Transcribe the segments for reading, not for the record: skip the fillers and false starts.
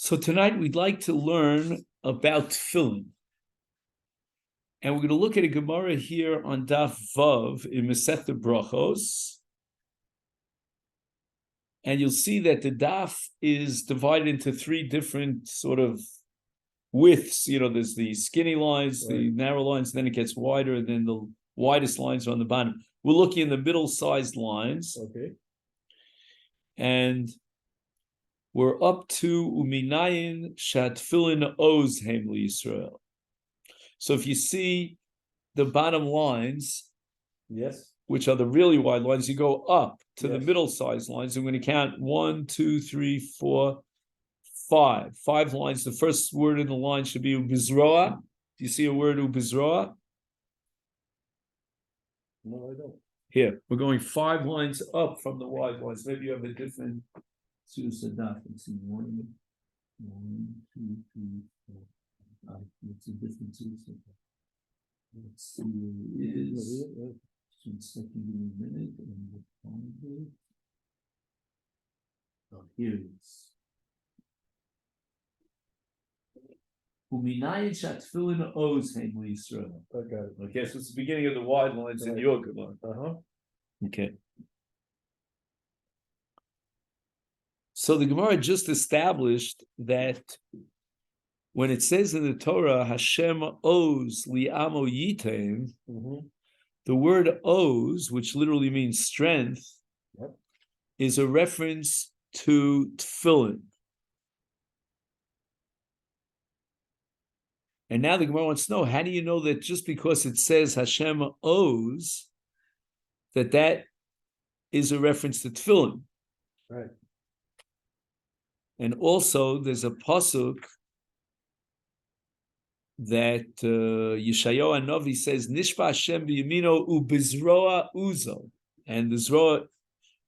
So tonight we'd like to learn about Tefillin. And we're going to look at a Gemara here on Daf Vav in Masechet Berachot. And you'll see that the Daf is divided into three different sort of widths. You know, there's the skinny lines, the narrow lines, then it gets wider, and then the widest lines are on the bottom. We're looking in the middle-sized lines. Okay. And we're up to Uminayin Shatfillin Oz Hem Yisrael. So if you see the bottom lines, yes, which are the really wide lines, you go up to yes, the middle-sized lines. I'm going to count 1, 2, 3, 4, 5. 5 lines. The first word in the line should be Ubizroa. Do you see a word Ubizroa? No, I don't. Here, we're going 5 lines up from the wide lines. Maybe you have a different Susadaf. Let's see. 1, 2, 3, 4, 5. It's a different Susadaf. Let's see where it is. Just a minute. And we'll find it. Oh, here it is. Uminayin Shatfillin Oz Hem Yisrael. Okay, so it's the beginning of the wide lines in your Gemara. Okay. So the Gemara just established that when it says in the Torah, Hashem Oz Li'amo Yitem, the word Oz, which literally means strength, is a reference to Tefillin. And now the Gemara wants to know, how do you know that just because it says Hashem Oz, that is a reference to Tefillin? Right. And also, there's a pasuk that Yeshayahu Hanavi says, Nishpa Hashem b'yamino ubizroa uzo. And the zroa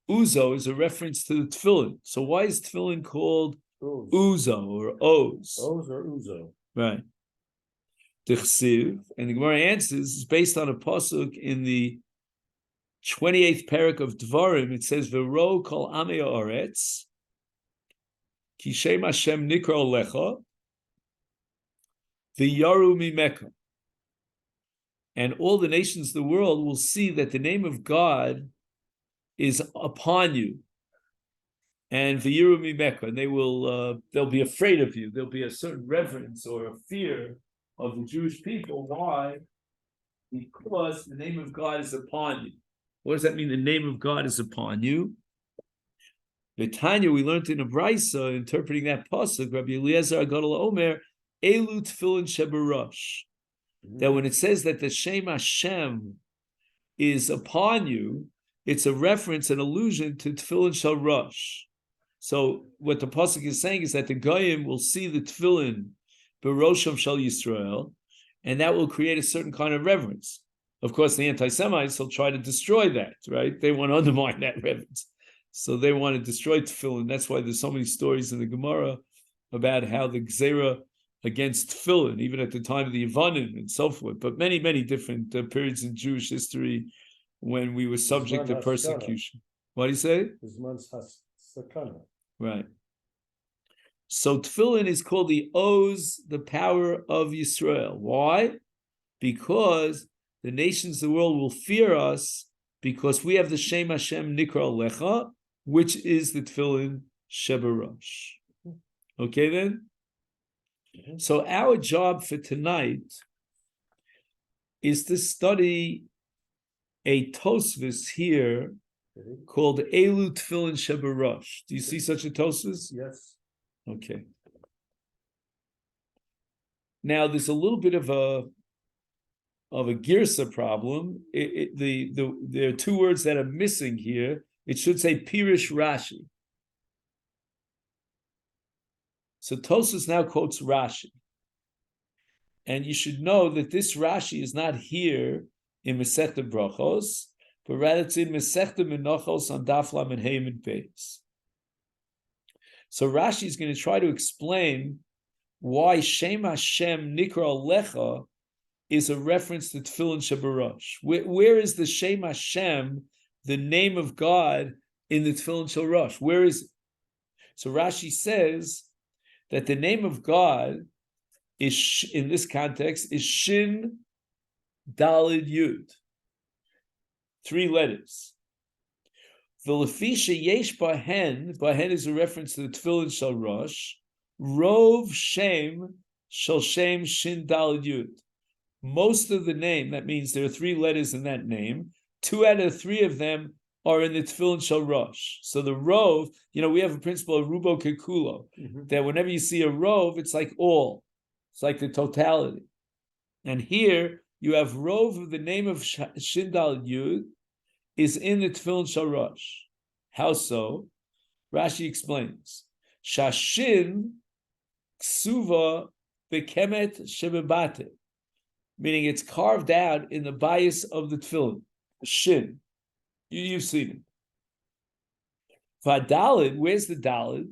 uzo is a reference to the Tefillin. So why is Tefillin called uzo or oz? Oz or uzo. Right. Dichsiv, and the Gemara answers is based on a pasuk in the 28th parak of Dvarim. It says, "V'ro kol amei haaretz, ki shem Hashem nikra lecha, v'yaru mimeka." And all the nations of the world will see that the name of God is upon you, and v'yaru mimeka, and they'll be afraid of you. There'll be a certain reverence or a fear of the Jewish people. Why? Because the name of God is upon you. What does that mean? The name of God is upon you. The Tanya, we learned in a Brisa, interpreting that pasuk, Rabbi Eliezer Gadol Omer, Elu Tefillin Shebarash. That when it says that the Shem Hashem is upon you, it's a reference, an allusion to Tefillin Shel Rosh. So what the pasuk is saying is that the Goyim will see the Tefillin Berosham Shel Yisrael, and that will create a certain kind of reverence. Of course, the anti-Semites will try to destroy that, right? They want to undermine that reverence. So they want to destroy Tefillin. That's why there's so many stories in the Gemara about how the Gzera against Tefillin, even at the time of the Yevanim and so forth, but many, many different periods in Jewish history when we were subject to persecution. What do you say? Right. So Tefillin is called the Oz, the power of Yisrael. Why? Because the nations of the world will fear us because we have the Shem Hashem Nikra Lecha, which is the Tefillin Shebarash. Okay then? So our job for tonight is to study a Tosfos here called Elu Tefillin Shebarash. Do you see such a Tosfos? Yes. Okay. Now there's a little bit of a girsa problem. There are 2 words that are missing here. It should say Pirish Rashi. So Tosfos now quotes Rashi. And you should know that this Rashi is not here in Masechet Berachos, but rather it's in Masechet Menachos on Daf Lamed Hey and Beis. So Rashi is going to try to explain why Shem Hashem Nikra Lecha is a reference to Tefillin Shebarash. Where is the Shem Hashem, the name of God, in the Tefillin Shel Rosh? Where is it? So Rashi says that the name of God is, in this context, is Shin Dalid Yud. 3 letters. V'lefisha yesh bahen is a reference to the Tefillin Shal Rosh, Rov Shem Shal Shem Shin Dalid Yud. Most of the name, that means there are 3 letters in that name, 2 out of 3 of them are in the Tefillin Shal Rosh. So the Rov, we have a principle of Rubo Kekulo, that whenever you see a Rov, it's like all. It's like the totality. And here, you have Rov of the name of Shin Dalid Yud is in the Tefillin Shal Rosh. How so? Rashi explains. Shashin Ksuva Bekemet Shebebate. Meaning it's carved out in the bias of the tefillin, Shin. You've seen it. Vadalid, where's the dalid?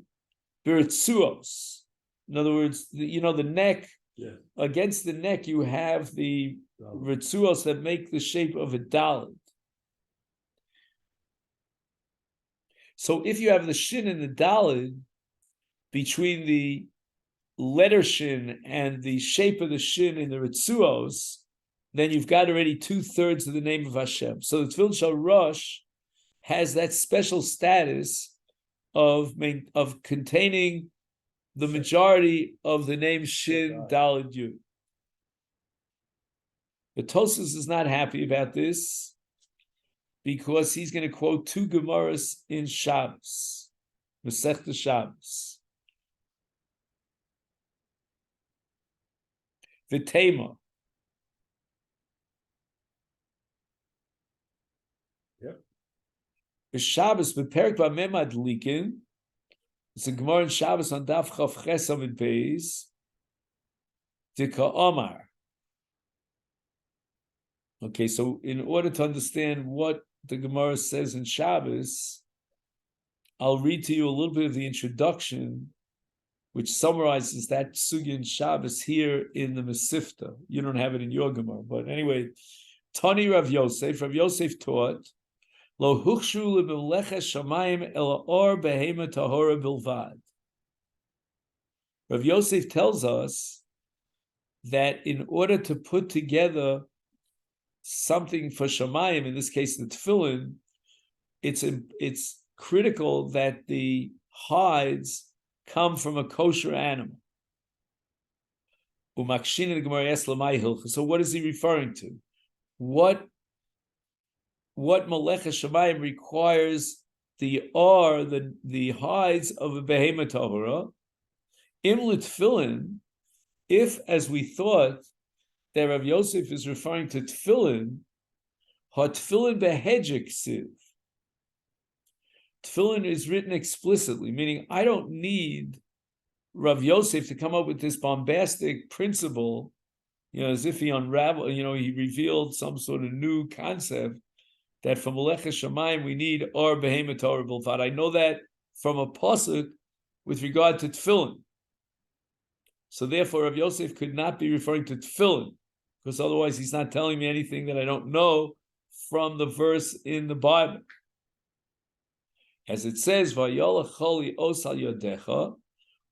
Beritzuos. In other words, the neck, against the neck you have the ritzuos that make the shape of a dalid. So if you have the Shin and the dalid, between the letter Shin and the shape of the Shin in the Ritzuos, then you've got already 2/3 of the name of Hashem. So the Tefillin Shal Rosh has that special status of containing the majority of the name Shin Daled Yud. But Tosfos is not happy about this because he's going to quote 2 Gemaras in Shabbos, Masechet Shabbos. V'tema. Yep. Shabbos beperek b'mem adlikin. It's a Gemara in Shabbos on Daf Chav Chesam in Beis. Dika Omar. Okay, so in order to understand what the Gemara says in Shabbos, I'll read to you a little bit of the introduction, which summarizes that sugya in Shabbos here in the Masifta. You don't have it in your Gemara, but anyway, Tani Rav Yosef taught, Lo huchshu lebelecha shamayim el or behema tahora bilvad. Rav Yosef tells us that in order to put together something for shamayim, in this case the tefillin, it's critical that the hides come from a kosher animal. So what is he referring to? What Malecha Shamayim requires the hides of a behema tahora? In Tefillin, if, as we thought, that Rav Yosef is referring to Tefillin, Tefillin behedjek siv. Tefillin is written explicitly, meaning I don't need Rav Yosef to come up with this bombastic principle, as if he unraveled, he revealed some sort of new concept that from Malecha Shamayim we need or behema tahora bilvad. I know that from a pasuk with regard to Tefillin. So therefore, Rav Yosef could not be referring to Tefillin, because otherwise he's not telling me anything that I don't know from the verse in the Bible. As it says, Vayolach choli os al yodecha,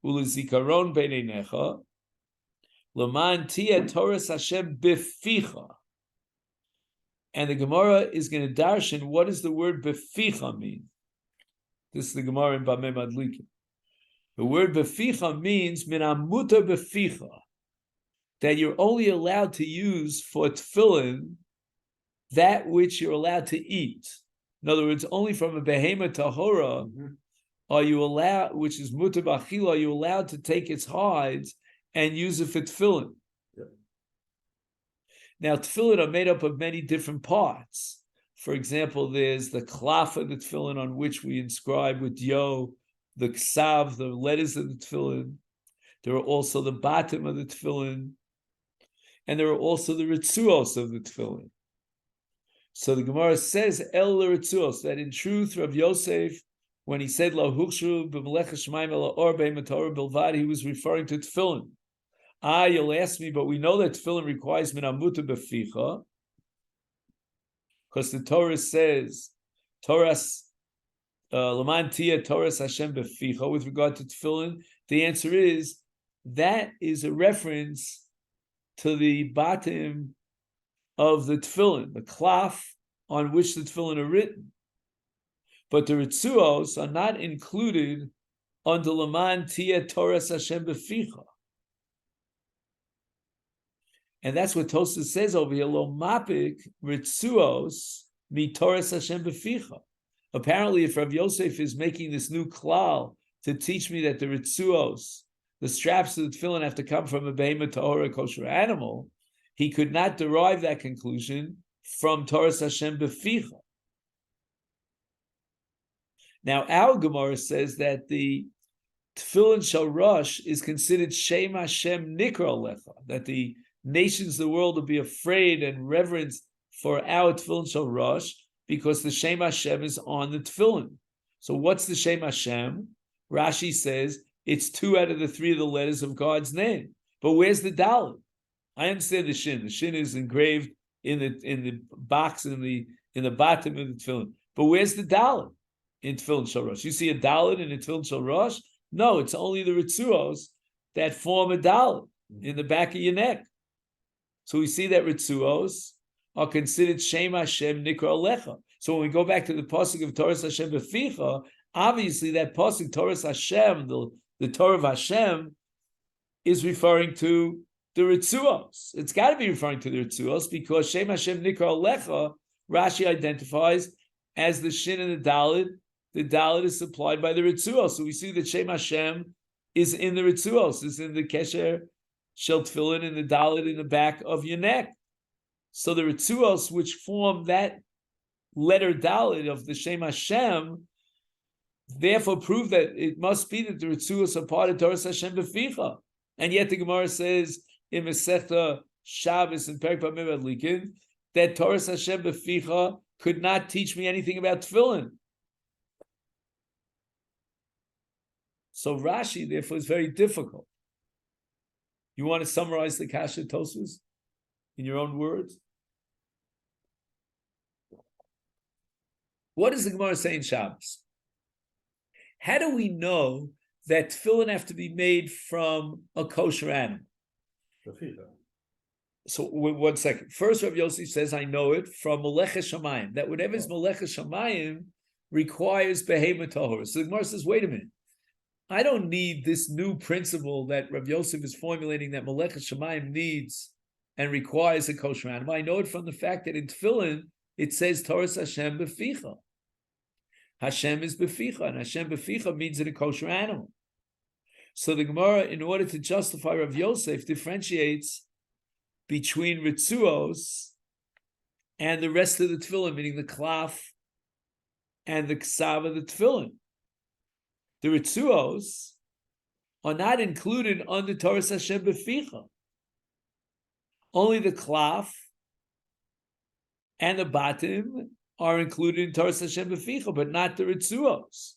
ulezikaron beinenecha, leman tia Torah Hashem beficha. And the Gemara is going to darshan, what does the word beficha mean? This is the Gemara in Bameh Madlikin. The word beficha means min amuta beficha, that you're only allowed to use for tefillin that which you're allowed to eat. In other words, only from a behema tahora are you allowed, which is mutar b'achila, are you allowed to take its hides and use it for tefillin. Yeah. Now, tefillin are made up of many different parts. For example, there's the klaf of the tefillin on which we inscribe with yo, the ksav, the letters of the tefillin. There are also the bottom of the tefillin, and there are also the ritzuos of the tefillin. So the Gemara says el ritzuos, that in truth, Rav Yosef, when he said lo hukshu b'melecha shemaim el or behema tahora bilvad, he was referring to tefillin. You'll ask me, but we know that tefillin requires min amuta beficha, because the Torah says, Torah's Laman tia Torah Hashem beficha, with regard to tefillin, The answer is that is a reference to the bottom of the tefillin, the cloth on which the tefillin are written. But the ritzuos are not included under Laman Tia Torah Hashem Beficha. And that's what Tosfos says over here, Lo Mapik Ritzuos Mi Torah Hashem Beficha. Apparently, if Rav Yosef is making this new klal to teach me that the ritzuos, the straps of the tefillin, have to come from a behemoth tahor, a kosher animal, he could not derive that conclusion from Torah Hashem Beficha. Now, our Gemara says that the Tefillin Shel Rosh is considered Shem Hashem Nikra Lecha, that the nations of the world will be afraid and reverence for our Tefillin Shel Rosh because the Shem Hashem is on the Tefillin. So what's the Shem Hashem? Rashi says it's 2 out of the 3 of the letters of God's name. But where's the Dalet? I understand the Shin. The Shin is engraved in the box in the bottom of the Tefillin. But where's the Dalet in Tefillin Shel Rosh? You see a Dalet in the Tefillin Shel Rosh? No, it's only the Ritzuos that form a Dalet in the back of your neck. So we see that Ritzuos are considered Shem Hashem Nikra Alecha. So when we go back to the pasuk of Torah Hashem Beficha, obviously that pasuk Torah Hashem, the Torah of Hashem, is referring to the Ritzuos. It's got to be referring to the Ritzuos because Shem Hashem Nikra Alecha, Rashi identifies as the Shin and the Dalet. The Dalet is supplied by the Ritzuos. So we see that Shem Hashem is in the Ritzuos, is in the Kesher Shel Tefillin, in the Dalet in the back of your neck. So the Ritzuos, which form that letter Dalet of the Shem Hashem, therefore prove that it must be that the Ritzuos are part of Torah Hashem Beficha. And yet the Gemara says in Masechet Shabbos and Perek Bamid Likin that Torah Hashem Beficha could not teach me anything about Tefillin. So Rashi, therefore, is very difficult. You want to summarize the Kasha Tosfos in your own words? What does the Gemara say in Shabbos? How do we know that tefillin have to be made from a kosher animal? So 1 second. First, Rav Yosef says, I know it from Masechet Shamayim, that whatever is Masechet Shamayim requires behemoth tahor. So the Gemara says, wait a minute. I don't need this new principle that Rav Yosef is formulating that Masechet Shamayim needs and requires a kosher animal. I know it from the fact that in tefillin, it says Torah Hashem Beficha. Hashem is Beficha, and Hashem Beficha means in a kosher animal. So the Gemara, in order to justify Rav Yosef, differentiates between Ritzuos and the rest of the tefillin, meaning the klaf and the ksav of the tefillin. The Ritzuos are not included under Torah Hashem Beficha. Only the klaf and the batim are included in Torah Hashem Beficha, but not the Ritzuos.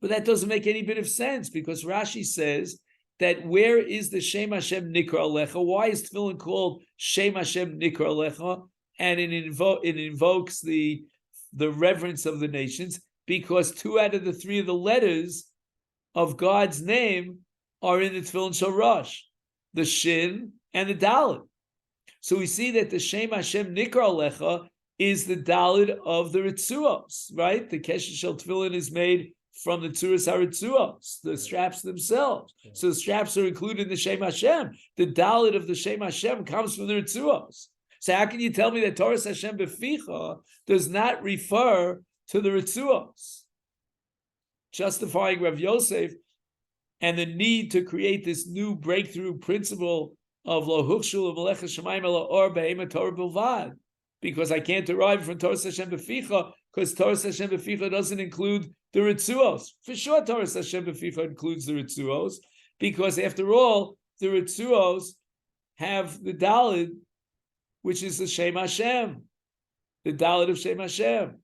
But that doesn't make any bit of sense because Rashi says that where is the Shem Hashem Nikra Alecha? Why is tefillin called Shem Hashem Nikra Alecha? And it invokes the reverence of the nations because 2 out of the 3 of the letters of God's name are in the Tefillin Shel Rosh, the Shin and the Dalet. So we see that the Shem Hashem Nikra Alecha is the Dalet of the Ritzuos, right? The Kesher Shel Tefillin is made from the Tzuras HaRitzuos, the straps themselves. So the straps are included in the Shem Hashem. The Dalet of the Shem Hashem comes from the Ritzuos. So how can you tell me that Torah Hashem Beficha does not refer to the Ritzuos? Justifying Rav Yosef and the need to create this new breakthrough principle of Lo Huchshul Melechas Shamayim Ela Or Be'emet Torah Bilvad, because I can't derive from Torah Hashem Beficha because Torah Hashem Beficha doesn't include the Ritzuos. For sure, Torah Hashem Beficha includes the Ritzuos because after all, the Ritzuos have the Dalet, which is the Shem Hashem, the Dalet of Shem Hashem.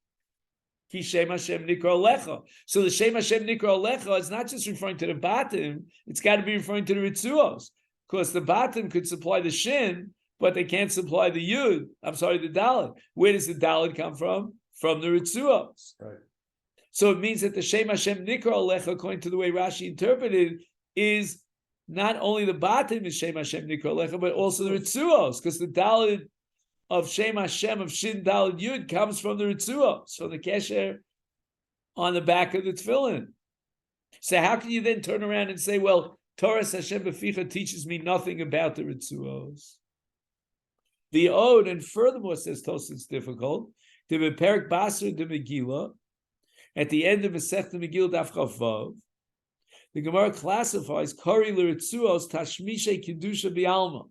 Ki Shem Hashem Nikra Alecha. So the Shem Hashem Nikra Alecha is not just referring to the batim, it's got to be referring to the Ritzuos. Because the batim could supply the Shin, but they can't supply the Yud. The Dalet. Where does the Dalet come from? From the Ritzuos. Right. So it means that the Shem Hashem Nikra Alecha, according to the way Rashi interpreted, is not only the Batim is Shem Hashem Nikra Alecha, but also the Ritzuos, because the Dalit of Shem Hashem of Shin Dalit Yud comes from the Ritzuos, from the Kesher on the back of the Tefillin. So how can you then turn around and say, well, Torah Hashem Beficha teaches me nothing about the Ritzuos? The Ode, and furthermore, says Tos, it's difficult. The Beperik Basar de Megillah, at the end of Masechet Megillah Daf Chavav, the Gemara classifies Kari L'Ritzuos Tashmishe Kedusha Bialma.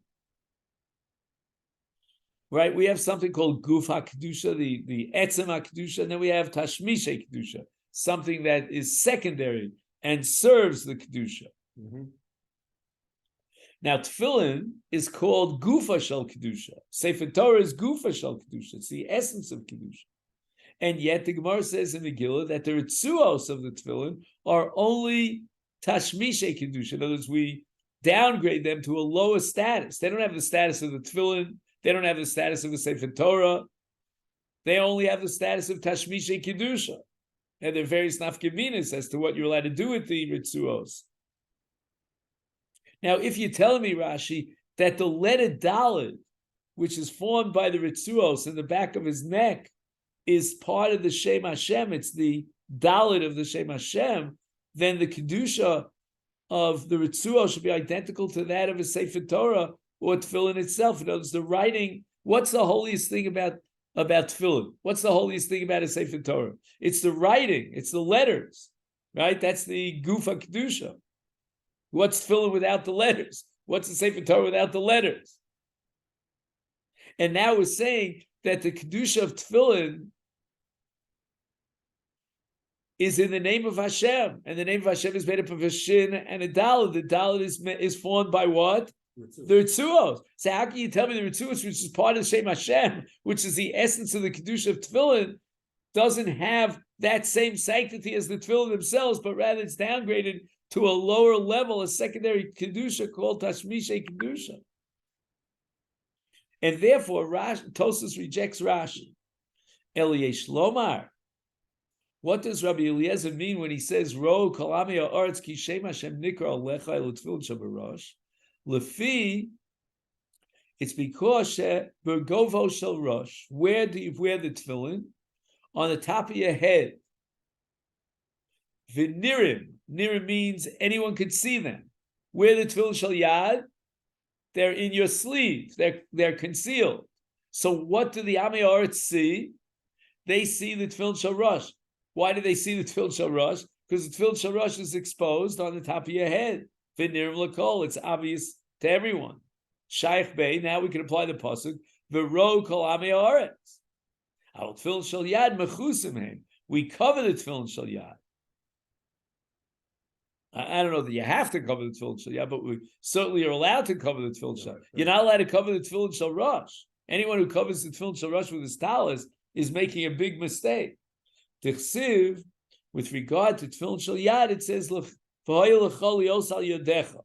Right, we have something called Guf HaKedusha, the Etzem HaKedusha, and then we have Tashmishe Kedusha, something that is secondary and serves the Kedusha. Mm-hmm. Now, Tefillin is called Gufa Shel Kedusha. Sefer Torah is Gufa Shel Kedusha. It's the essence of Kedusha. And yet the Gemara says in Megillah that the Ritzuos of the Tefillin are only Tashmishe Kedusha. In other words, we downgrade them to a lower status. They don't have the status of the Tefillin. They don't have the status of the Sefer Torah. They only have the status of Tashmishe Kedusha. And there are various nafkaminas as to what you're allowed to do with the Ritzuos. Now, if you're telling me, Rashi, that the letter Dalet, which is formed by the Ritzuos in the back of his neck, is part of the Shem Hashem, it's the Dalet of the Shem Hashem, then the Kedusha of the Ritzuos should be identical to that of a Sefer Torah or Tefillin itself. In other words, the writing, what's the holiest thing about Tefillin? What's the holiest thing about a Sefer Torah? It's the writing, it's the letters, right? That's the Gufa Kedusha. What's Tefillin without the letters? What's the Sefer Torah without the letters? And now we're saying that the Kedusha of Tefillin is in the name of Hashem, and the name of Hashem is made up of a Shin and a Dalet. The Dalet is formed by what? The Ritzuos. So how can you tell me the Ritzuos, which is part of Shem Hashem, which is the essence of the Kedusha of Tefillin, doesn't have that same sanctity as the Tefillin themselves, but rather it's downgraded to a lower level, a secondary Kedusha called Tashmishe Kedusha. And therefore, Tosas rejects Rashi. Eliyesh Lomar. What does Rabbi Eliezer mean when he says, Ro kalami ha'aretz ki shem Hashem nikra alecha elu tefillin shabarosh? Lefi, it's because bergovo shel rosh. Where do you wear the tefillin? On the top of your head. V'nirim. Nirim means anyone could see them. Where the tefillin shel yad? They're in your sleeve. They're concealed. So what do the Amei Haaretz see? They see the tefillin shel rosh. Why do they see the tefillin shel rosh? Because the tefillin shel rosh is exposed on the top of your head. V'nirim l'kol. It's obvious to everyone. Shaykh Bey. Now we can apply the pasuk. V'ro kol Amei Haaretz. Al tefillin shel yad mechusim heim. We cover the tefillin shel yad. I don't know that you have to cover the tefillin shel yad, but we certainly are allowed to cover the tefillin shel. You're not allowed to cover the tefillin shel rosh. Anyone who covers the tefillin shel rosh with his talis is making a big mistake. Tichsiv, with regard to tefillin shel yad, it says v'hoya l'cha lios al yodecha.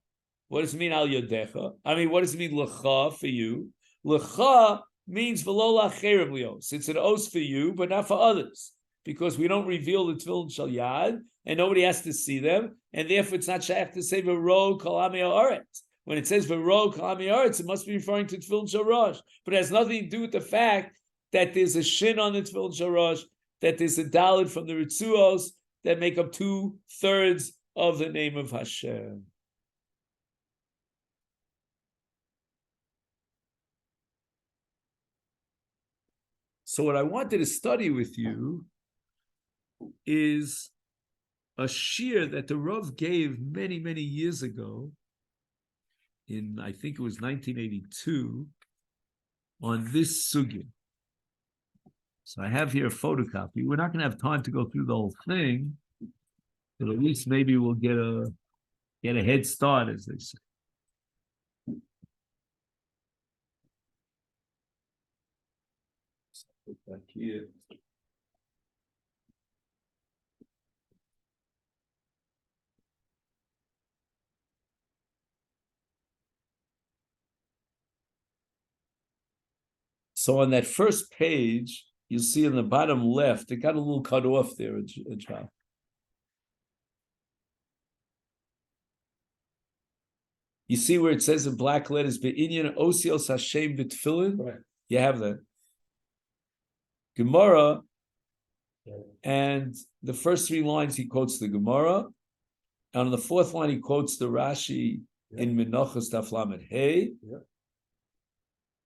What does it mean al yodecha? I mean, what does it mean l'cha for you? L'cha means v'lo la'cherim lios. It's an os for you, but not for others, because we don't reveal the tefillin shel yad, and nobody has to see them, and therefore it's not shaykh to say v'ro kol Amei Haaretz. When it says v'ro kol Amei Haaretz, it must be referring to tefillin shel rosh, but it has nothing to do with the fact that there's a shin on the tefillin shel rosh, that there's a dalet from the Ritzuos that make up 2/3 of the name of Hashem. So what I wanted to study with you is a shir that the Rav gave many, many years ago, in I think it was 1982, on this sugya. So I have here a photocopy. We're not going to have time to go through the whole thing, but at least maybe we'll get a head start, as they say. So put back here. So on that first page, you'll see in the bottom left, it got a little cut off there, a drop. You see where it says in black letters, Be'inyan Osios Hashem B'Tefillin? Right. You have that. Gemara, Yeah. and the first 3 lines he quotes the Gemara, and on the 4th line he quotes the Rashi in Menachos Daf Lamed Hey,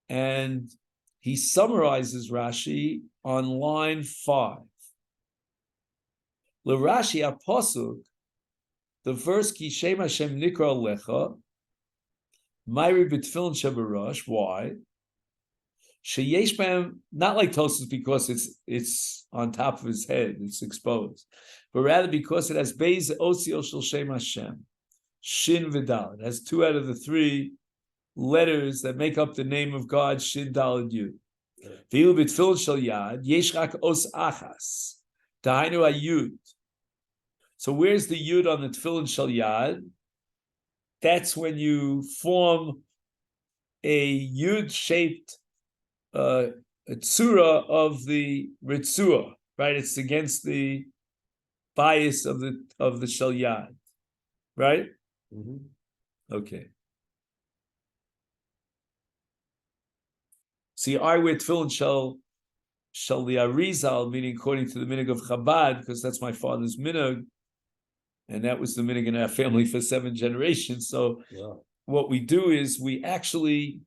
and he summarizes Rashi on line 5. Le Rashi Aposuk, the verse Ki Shem Hashem Nikra Lecha, Mayri B'Tefillin Shebarash. Why? Sheyesh B'hem, not like Tosfos because it's on top of his head, it's exposed, but rather because it has Beis Osio Shel Shem Hashem, Shin V'Dal. It has 2 out of the 3 letters that make up the name of God, Shin Daled Yud. V'il B'Tefillin Shel Yad Yesh Rak Os Achas, Dahainu Ayud. So where's the Yud on the Tefillin Shel Yad? That's when you form a Yud-shaped a tzura of the ritzua, right? It's against the bias of the Shel Yad, right? Mm-hmm. Okay. See, I wear tefillin shel the Arizal, meaning according to the minhag of Chabad, because that's my father's minhag, and that was the minhag in our family for 7 generations. So what we do is we actually,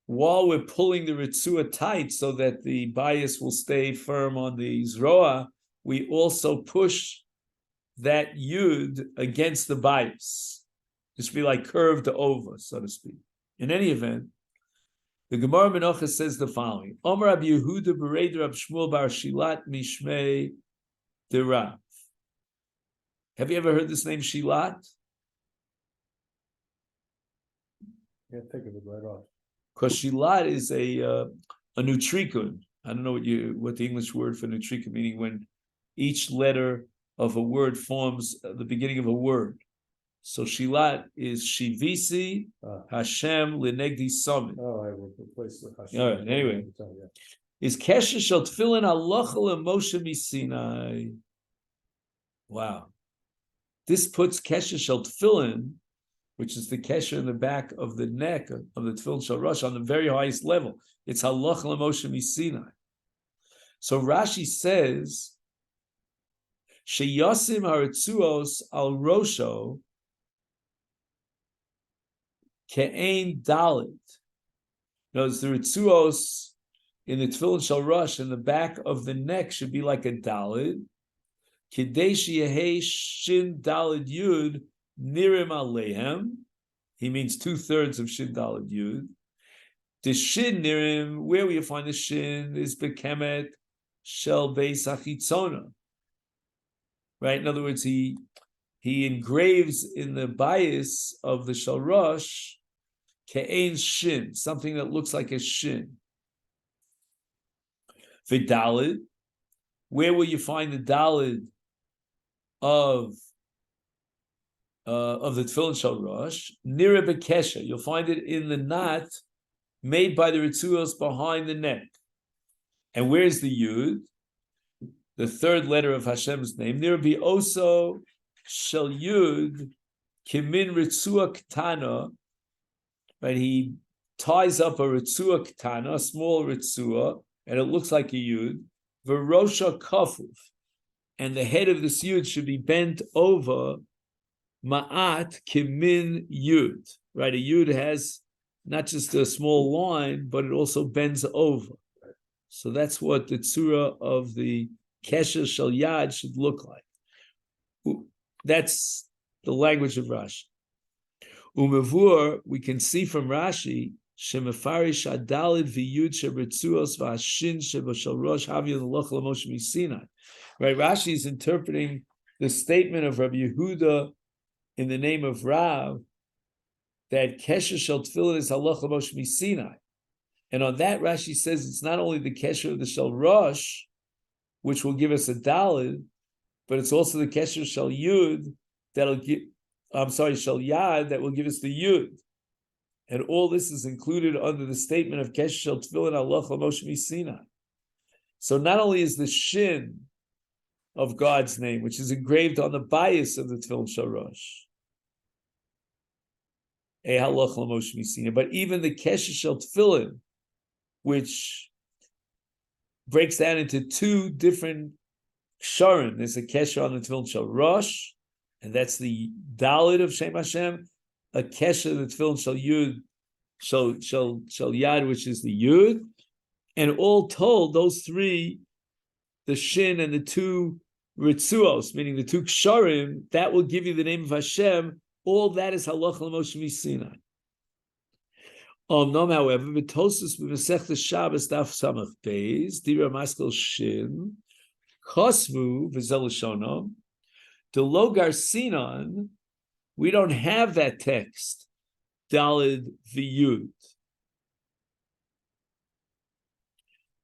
while we're pulling the ritzua tight so that the bias will stay firm on the zroa, we also push that yud against the bias. It should be like curved over, so to speak. In any event, the Gemara Menachos says the following: Omer Rab Yehuda Bereid Rab Shmuel Bar Shilat Mishmei Derav. Have you ever heard this name Shilat? Yeah, think of it right off. Because Shilat is a nutricon. I don't know what the English word for nutricon, meaning when each letter of a word forms the beginning of a word. So Shilat is Shivisi Hashem Lenegdi Summit. Oh, I will replace the Hashem. All right, anyway. Is Kesher Shel Tefillin Halacha LeMoshe Misinai. Wow. This puts Kesher Shel Tefillin, which is the kesher in the back of the neck of the Tefillin Shel Rosh, on the very highest level. It's Halacha LeMoshe Misinai. So Rashi says, Sheyasim Haritzuos Al Rosho Ke'ein Dalit. Notice the Ritzuos in the Tefillin Shel Rosh in the back of the neck should be like a Dalit. Kidei Sheyehei Shin Dalit Yud Nirim Alehem. He means 2/3 of Shin Dalit Yud. The Shin Nirim, where will you find the Shin, is Bekemet Shel Beis Achitzona. Right? In other words, he engraves in the bias of the Shel Rosh Ke'ein Shin, something that looks like a Shin. V'Dalid, where will you find the Dalid of the Tefillin Shel Rosh? Nira Bekesha, you'll find it in the knot made by the Ritzuos behind the neck. And where's the Yud? The 3rd letter of Hashem's name. Nira Bi Oso Shel Yud Kimin Ritzua Ktana. Right, he ties up a Ritzua Ktana, a small Ritzua, and it looks like a Yud. Verosha Kafuf. And the head of this Yud should be bent over Ma'at Kimin Yud. Right, a Yud has not just a small line, but it also bends over. So that's what the tzura of the Kesher Shel Yad should look like. That's the language of Rashi. Umevur, we can see from Rashi, Shemefarish Adalid v'Yud sheBritzuos v'Hashin shebashal Rosh Haviyah l'Loch l'Moshe Misinai. Right, Rashi is interpreting the statement of Rabbi Yehuda in the name of Rav that Kesher Shel Tefillin is Halacha Moshe Misinai, and on that Rashi says it's not only the Kesher of the Shel Rosh, which will give us a Dalid, but it's also the Kesher Shel Yud that'll give. Shel Yad, that will give us the Yud. And all this is included under the statement of Kesher Shel Tefillin Halacha Moshe Misinai. So not only is the Shin of God's name, which is engraved on the bias of the Tefillin Shorosh, but even the Kesher Shel Tefillin, which breaks down into two different Kesharim. There's a Kesher on the Tefillin Shorosh, and that's the Dalit of Shem Hashem, a Kesher, the Tefillin Shel Yud, Shel Yad, which is the Yud, and all told, those three, the Shin and the two Ritzuos, meaning the two Kesharim, that will give you the name of Hashem. All that is Halacha L'Moshe Sinai. No, however, B'Tosus B'Masechet Shabbos Daf Samach Beis Dira Maskel Shin Chosvu V'Zelashonom the Logar Sinon. We don't have that text. Dalid V'Yud.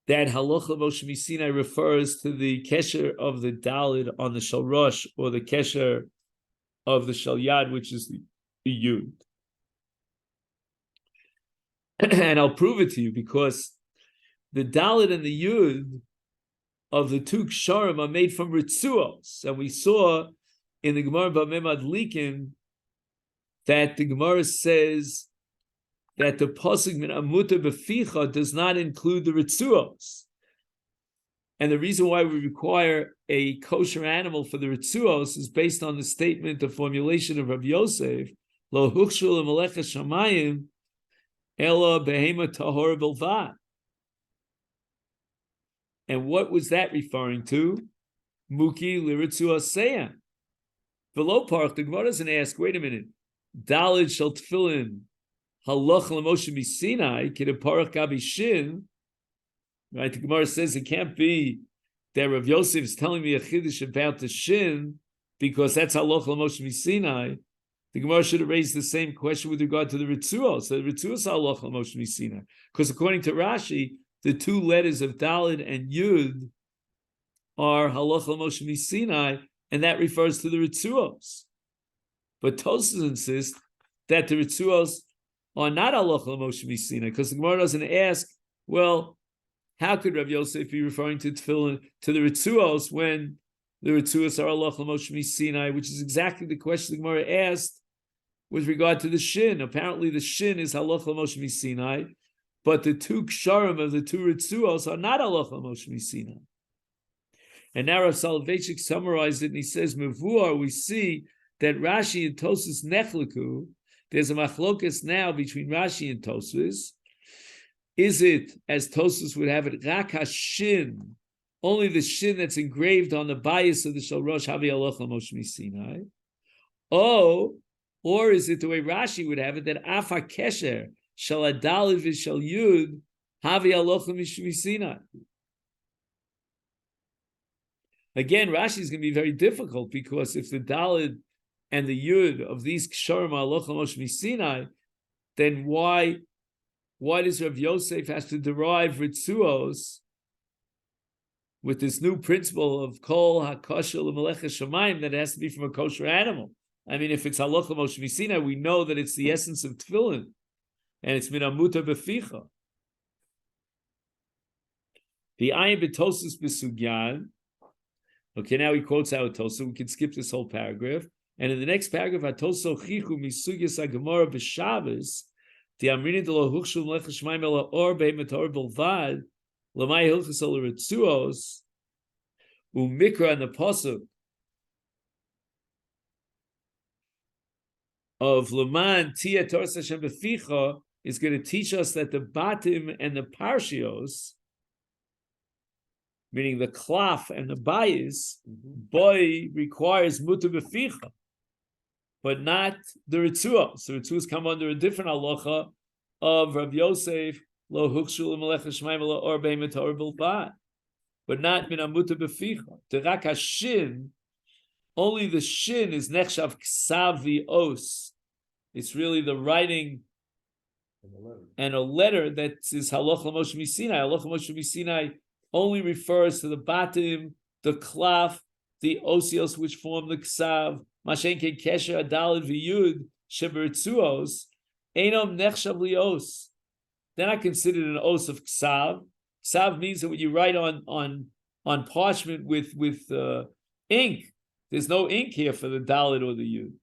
That Halacha L'Moshe Sinai refers to the Kesher of the Dalid on the Shorosh, or the Kesher of the Shel Yad, which is the Yud. And I'll prove it to you, because the Dalit and the Yud of the two Kesharim are made from Ritzuos. And we saw in the Gemara B'Memad Likin that the Gemara says that the Pasuk Min Amuta B'Ficha does not include the Ritzuos. And the reason why we require a kosher animal for the Ritzuos is based on the statement, the formulation of Rabbi Yosef, Lo Huchshul Melecha Shamayim Ela Behema Tahor Bilvad. And what was that referring to? Muki Liritzu Aseyan. Below Park, the Gemara doesn't ask, wait a minute, Dalid Shel Tefillin Halach L'Moshe Sinai Kideparach Gabi Shin. Right, the Gemara says it can't be that Rav Yosef is telling me a chiddush about the Shin because that's Halach L'Moshe Sinai. The Gemara should have raised the same question with regard to the Ritzuos. So the Ritzuos are Halach L'Moshe Sinai, because according to Rashi, the two letters of Dalid and Yud are Halach L'Moshe Sinai, and that refers to the Ritzuos. But Tosfos insists that the Ritzuos are not Halach L'Moshe Sinai, because the Gemara doesn't ask, well, how could Rav Yosef be referring to Tefillin, to the Ritzuos, when the Ritzuos are Halach L'Moshe Sinai, which is exactly the question the Gemara asked with regard to the Shin. Apparently the Shin is Halach L'Moshe Sinai, but the two Kesharim of the two Ritzuos are not Halach L'Moshe Sinai. And now Rav Soloveitchik summarized it, and he says, Mevuar, we see that Rashi and Tosfos nechleku. There's a machlokas now between Rashi and Tosfos. Is it, as Tosfos would have it, Rak HaShin, only the Shin that's engraved on the bias of the Shorosh, Havi Halach L'Moshe Sinai? Or is it the way Rashi would have it, that Afa Kesher, Shal Adalid V'Shal Yud, Havi Halach L'Moshe Sinai? Again, Rashi is going to be very difficult, because if the Dalid and the Yud of these Kesharim are Halach L'Moshe Sinai, then why does Rav Yosef has to derive Ritzuos with this new principle of Kol HaKosher L'Melecha Shamayim, that it has to be from a kosher animal? I mean, if it's Halach L'Moshe Sinai, we know that it's the essence of Tefillin, and it's Min Amuta B'Ficha. The Ayin B'Tosfos B'Sugyan. Okay, now he quotes out Tosfos. We can skip this whole paragraph. And in the next paragraph, Atosfos Chichu Misugyas HaGemara B'Shabbos, the Amrini de lo Huchshul Melecha Shemaim Ela Or Be'Metor Belvad, Lamai Hilchos Ol Ritzuos, Umikra, and the pasuk of Leman Tia Toras Hashem B'Ficha is going to teach us that the Batim and the Parshios, meaning the klaf and the bayis, boy requires muta b'ficha, but not the ritzuos. The ritzuos come under a different halacha of Rav Yosef, lo hukshul melecha shemaim lo or be'metor bilvad, but not min muta b'ficha. The rak hashin, only the shin is nechshav ksav os. It's really the writing and a letter that is halach l'Moshe Sinai. Halach l'Moshe Sinai only refers to the batim, the klaf, the osios which form the ksav, mashen ke kesher adalid v'yud sheberitzuos, enom nechshav lios. They're not considered an os of ksav. Ksav means that when you write on parchment with ink, there's no ink here for the Dalit or the Yud.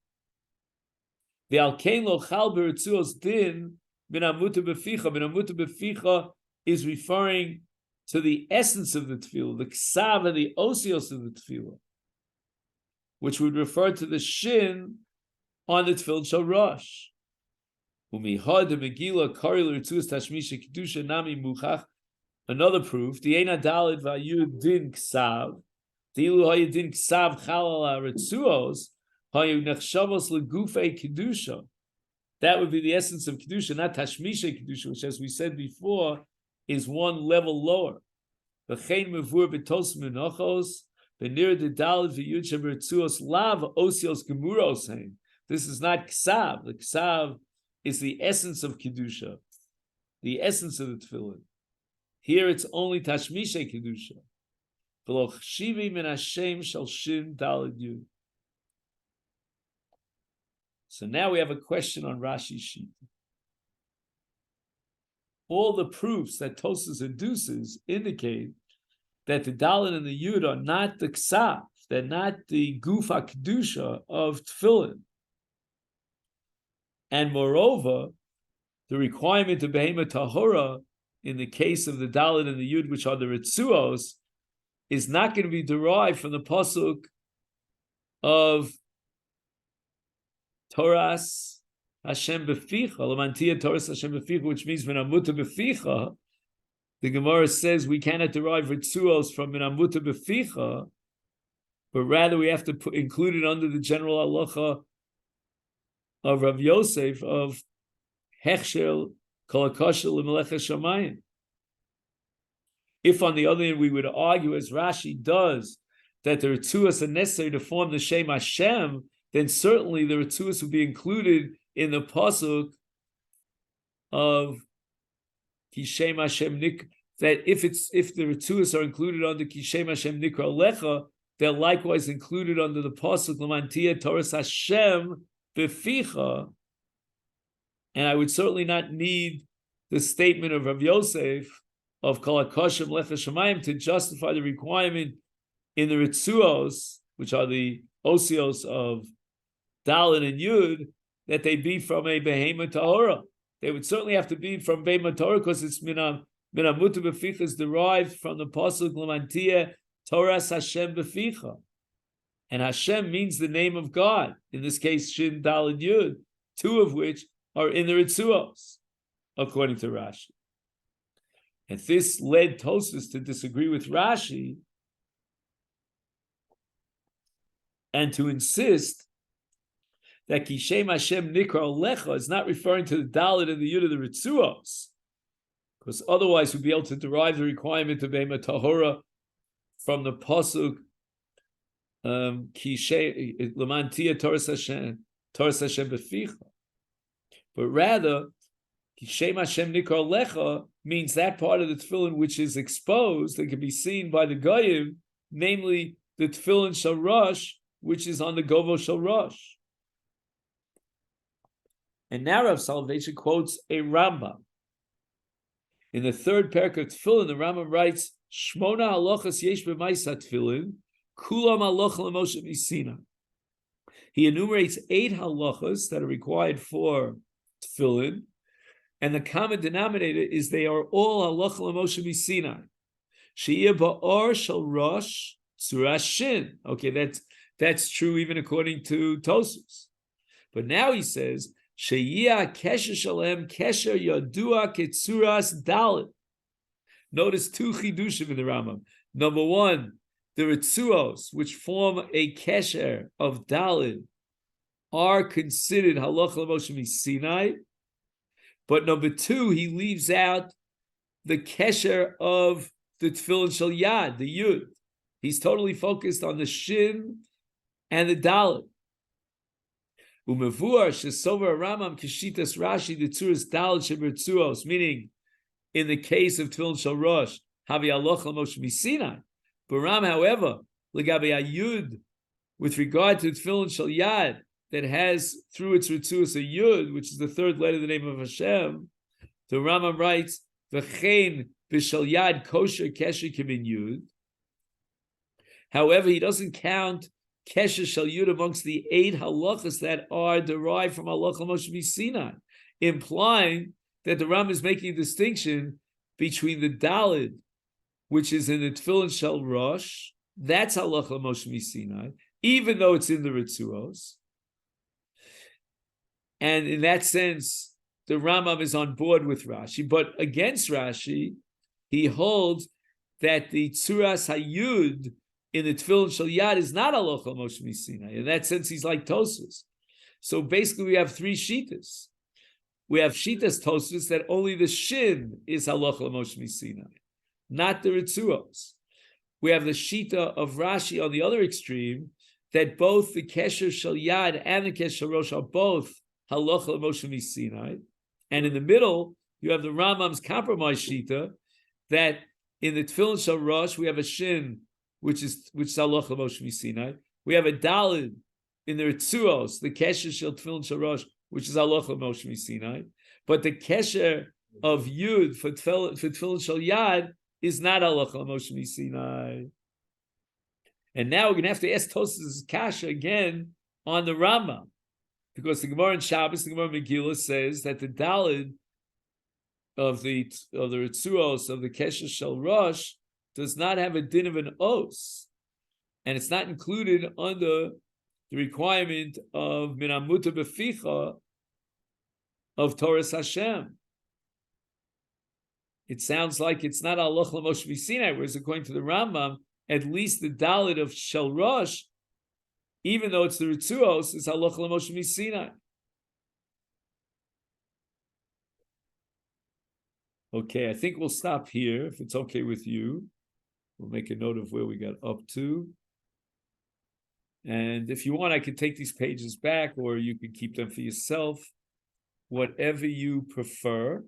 The Alkein lo chal beritzuos din min amuta beficha. Min amuta beficha is referring to the essence of the tefillah, the ksav and the osios of the tefillah, which would refer to the shin on the tefillin shel rosh. Umihad the Megillah kari l'ritzuos tashmisha kedusha nami muchach. Another proof: the ena dalid va'yud din ksav. Dilu hayu din ksav chalal ha'ritzuos hayu nechshavos legufei kedusha. That would be the essence of kedusha, not tashmisha kedusha, which, as we said before, is one level lower. V'chein mevur b'tos menachos v'nir the dalid v'yud sheberitzuos lav osios gemuros hein. This is not ksav. The ksav is the essence of kedusha, the essence of the tefillin. Here it's only tashmisha kedusha. V'lo chshivi min Hashem shel shin dalid yud. So now we have a question on Rashi's sheet. All the proofs that Tosas induces indicate that the Dalit and the Yud are not the Ksav, they're not the Gufa Kedusha of Tefillin. And moreover, the requirement of Behema Tahora in the case of the Dalit and the Yud, which are the Ritzuos, is not going to be derived from the Pasuk of Toras Hashem beficha, Lamantia Toras Hashem beficha, which means Minamuta beficha. The Gemara says we cannot derive Ritzuos from Minamuta beficha, but rather we have to include it under the general halacha of Rav Yosef of Hechshel Kolakashel L'Melecha Shamayim. If on the other hand we would argue, as Rashi does, that the Ritzuos are necessary to form the Shem Hashem, then certainly the Ritzuos would be included in the pasuk of Kishem Hashem Nik. That if the Ritzuos are included under Kishem Hashem Nikra Lecha, they're likewise included under the pasuk Lamantia Toras Hashem Beficha. And I would certainly not need the statement of Rav Yosef of Kol HaKoshem Lecha Shemayim to justify the requirement in the Ritzuos, which are the osios of Dalet and Yud, that they be from a Behema Tahora. They would certainly have to be from Behema Tahora because it's Minamuta Beficha is derived from the Pasuk Lamantia Toras Hashem Beficha. And Hashem means the name of God. In this case, Shin, Dalet, Yud, two of which are in the Ritzuos, according to Rashi. And this led Tosfos to disagree with Rashi and to insist that Kishem Hashem Nikra Lecha is not referring to the Dalet and the Yud of the Ritzuos, because otherwise we'd be able to derive the requirement of Behema Tahora from the pasuk Kishem Lamantia Toras Hashem Beficha. But rather, Kishem Hashem Nikra Lecha means that part of the tefillin which is exposed and can be seen by the goyim, namely the tefillin shel rosh, which is on the govo shel rosh. And now Rav Salvation quotes a Rambam. In the third parak of Tefillin, the Rambam writes, Shmona halachas yesh b'maisa tefillin, kulam halacha l'Moshe Misina. He enumerates 8 halachas that are required for tefillin, and the common denominator is they are all halacha l'Moshe Misina. She'iyah ba'or shel rosh tzura shin. Okay, that's true even according to Tosfos. But now he says, Sheyia kesher shalem kesher yadua ketzuras dalit. Notice 2 chidushim in the Rambam. Number 1, the ritzuos, which form a kesher of dalit, are considered halacha l'Moshe Sinai. But number 2, he leaves out the kesher of the tefillin shel yad, the yud. He's totally focused on the shin and the dalit. Umevuar shesover Ramam kishitas Rashi the tzuras dalit shebertzuos, meaning in the case of tefillin shel rosh havi halacha l'Moshe Sinai. But Ram, however, legabe ayud, with regard to tefillin shel yad that has through its ritzuos a yud, which is the third letter of the name of Hashem, the Rambam writes v'chein b'shal yad kosher kesher kimin yud. However, he doesn't count kesher shal yud amongst the 8 halachas that are derived from halacha Moshe Sinai, implying that the Ram is making a distinction between the Dalid, which is in the Tefillin shel Rosh, that's halacha Moshe Sinai, even though it's in the Ritzuos. And in that sense, the Rambam is on board with Rashi, but against Rashi, he holds that the Tzuras Hayud in the Tefillin Shel Yad is not halacha Moshe Sinai. In that sense, he's like Tosfos. So basically, we have 3 shitas. We have shitas Tosfos that only the Shin is halacha Moshe Sinai, not the Ritzuos. We have the shita of Rashi on the other extreme, that both the Kesher Shel Yad and the Kesher Rosh are both halacha Moshe Sinai, and in the middle you have the Rambam's compromise shita that in the Tefillin Shel Rosh we have a Shin which is halacha Moshe Sinai. We have a Dalid in the Ritzuos, the Kesher Shel Tefillin Shel Rosh, which is halacha Moshe Sinai, but the Kesher of Yud for Tefillin Shel Yad is not halacha Moshe Sinai. And now we're going to have to ask Tosfos Kasha again on the Rambam, because the Gemara in Shabbos, the Gemara in Megillah says that the Dalid of the Ritzuos of the Kesher Shel Rosh does not have a din of an os, and it's not included under the requirement of Min Hamuta B'Ficha of Torah Hashem. It sounds like it's not halacha Moshe Sinai, whereas according to the Rambam, at least the Dalit of Shel Rosh, even though it's the Ritzuos, is halacha Moshe Sinai. Okay, I think we'll stop here, if it's okay with you. We'll make a note of where we got up to. And if you want, I could take these pages back, or you could keep them for yourself, whatever you prefer.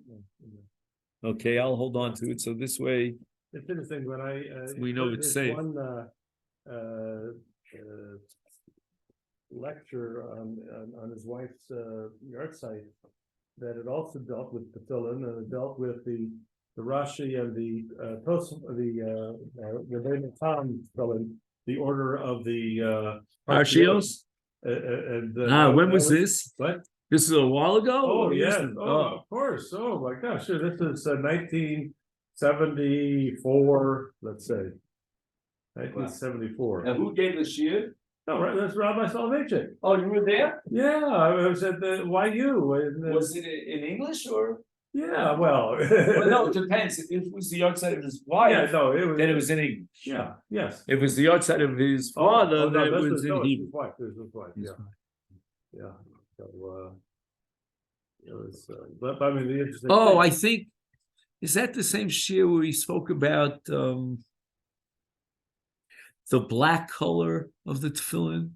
Okay, I'll hold on to it. So this way, it's interesting when we know it's safe. One lecture on his wife's yard site that it also dealt with the Tefillin, and it dealt with the Rashi and the Rebbeinu Tam Tefillin, the order of the Parshios. When was this? What? This is a while ago? Oh, yes. Of course. Oh, my gosh. Sure. This is 1974, let's say. 1974. And who gave the shiur? No, right, that's Rabbi Soloveitchik. Oh, you were there? Yeah, I was at the YU. Was it in English or? Yeah, well. Well, no, it depends. If it was the outside of his wife, Yeah, no, then it was in English. Yeah, yes. If it was the outside of his father, then it was in Hebrew. His wife, his wife, yeah. Yeah. So, it was, but I mean, the interesting thing, I think, is that the same shiur where he spoke about the black color of the tefillin?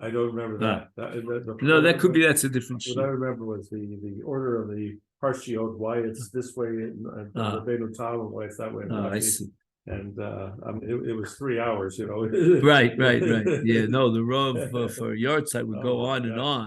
I don't remember that. That could be, that's a different shiur. What I remember was the order of the Parshiot, why it's this way, and the Rebbeinu Tam, and why it's that way. I see. And I mean, it was 3 hours, Right. Yeah, no, the Rav for yard side would go on and on.